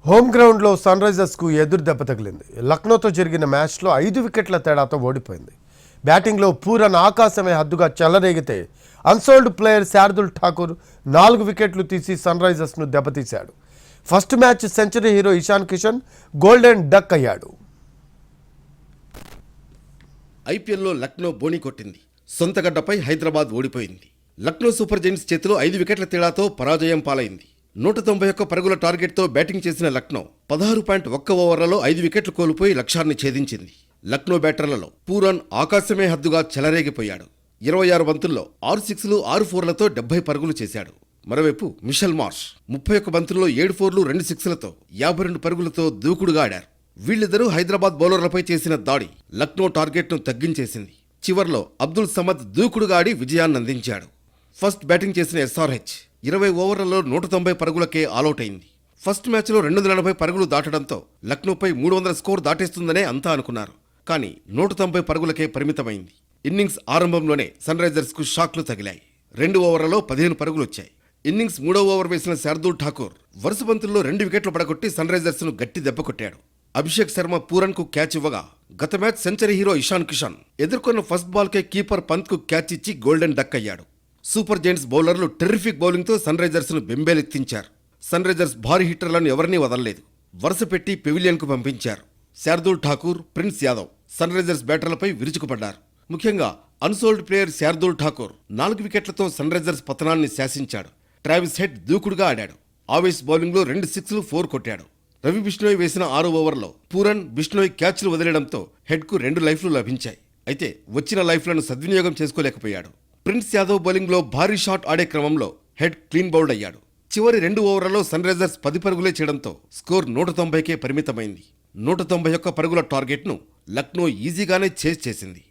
Home గ్రౌండ్లో sun రైజర్స్కు ఎదురు దెబ్బ తగిలింది. లక్నోతో జరిగిన మ్యాచ్లో 5 వికెట్ల తేడాతో ఓడిపోయింది. బ్యాటింగ్లో పూరన్ ఆకాశమే హద్దుగా చెలరేగితే అన్సోల్డ్ ప్లేయర్ శార్దుల్ ఠాకూర్ 4 వికెట్లు తీసి సన్ రైజర్స్ను దెబ్బతీశాడు. First match century hero Ishan Kishan golden duck అయ్యాడు. ఐపీఎల్లో లక్నో బోణి కొట్టింది. సొంత గడ్డపై హైదరాబాద్ ఓడిపోయింది. లక్నో సూపర్ జైంట్స్ చేతిలో 5 వికెట్ల తేడాతో పరాజయం పాలైంది. 191 పరుగుల టార్గెట్తో బ్యాటింగ్ చేసిన లక్నో 16.1 ఓవర్లలో 5 వికెట్లు కోల్పోయి లక్ష్యాన్ని ఛేదించింది. లక్నో బ్యాటర్లలో పూరన్ ఆకాశమే హద్దుగా చెలరేగిపోయాడు. 26 బంతుల్లో 6 సిక్స్లు 6 ఫోర్లతో 70 పరుగులు చేశాడు. మరోవైపు మిషెల్ మార్ష్ 31 బంతుల్లో 7 ఫోర్లు 2 సిక్స్లతో 52 పరుగులతో దూకుడుగా ఆడారు. వీళ్ళిద్దరూ హైదరాబాద్ బౌలర్లపై చేసిన దాడి లక్నో టార్గెట్ను తగ్గించేసింది. చివర్లో అబ్దుల్ సమద్ దూకుడుగా ఆడి విజయాన్ని అందించాడు. ఫస్ట్ బ్యాటింగ్ చేసిన ఎస్ఆర్హెచ్ 20 ఓవర్లలో 190 పరుగులకే ఆలౌట్ అయింది. ఫస్ట్ మ్యాచ్లో 280 పరుగులు దాటడంతో లక్నోపై 300 స్కోర్ దాటేస్తుందనే అంతా అనుకున్నారు. కానీ 190 పరుగులకే పరిమితమైంది. ఇన్నింగ్స్ ఆరంభంలోనే సన్ రైజర్స్కు షాక్లు తగిలాయి. 2 ఓవర్లలో 15 పరుగులు వచ్చాయి. ఇన్నింగ్స్ 3వ ఓవర్ వేసిన శార్దుల్ ఠాకూర్ వరుస బంతుల్లో 2 వికెట్లు పడగొట్టి సన్ రైజర్స్ను గట్టి దెబ్బ కొట్టాడు. అభిషేక్ శర్మ పూరన్కు క్యాచ్ ఇవ్వగా గత match century hero Ishan Kishan ఎదుర్కొన్న ఫస్ట్ బాల్కే కీపర్ పంత్కు క్యాచ్ ఇచ్చి గోల్డెన్ డక్ అయ్యాడు. సూపర్ జైంట్స్ బౌలర్లు టెర్రిఫిక్ బౌలింగ్తో సన్ రైజర్స్ను బెంబేలెత్తించారు. సన్ రైజర్స్ భారీ హిట్టర్లను ఎవరినీ వదలలేదు. వరుస పెట్టి పెవిలియన్కు పంపించారు. శార్దుల్ ఠాకూర్, ప్రిన్స్ యాదవ్ సన్ రైజర్స్ బ్యాటర్లపై విరుచుకుపడ్డారు. ముఖ్యంగా అన్సోల్డ్ ప్లేయర్ శార్దుల్ ఠాకూర్ 4 వికెట్లతో సన్ రైజర్స్ పతనాన్ని శాసించాడు. ట్రావిస్ హెడ్ దూకుడుగా ఆడాడు. ఆవేశ్ బౌలింగ్లో 2 సిక్స్లు 4 కొట్టాడు. రవి బిష్ణోయ్ వేసిన 6వ ఓవర్లో పూరన్, బిష్ణోయ్ క్యాచ్లు వదిలేయడంతో హెడ్కు 2 లైఫ్లు లభించాయి. అయితే వచ్చిన లైఫ్లను సద్వినియోగం చేసుకోలేకపోయాడు. ప్రిన్స్ యాదవ్ బౌలింగ్లో భారీ షాట్ ఆడే క్రమంలో హెడ్ క్లీన్ బౌల్డ్ అయ్యాడు. చివరి 2 ఓవర్లలో సన్ రైజర్స్ 10 పరుగులే చేయడంతో స్కోర్ 190కే పరిమితమైంది. 191 పరుగుల టార్గెట్ను లక్నో ఈజీగానే చేసింది.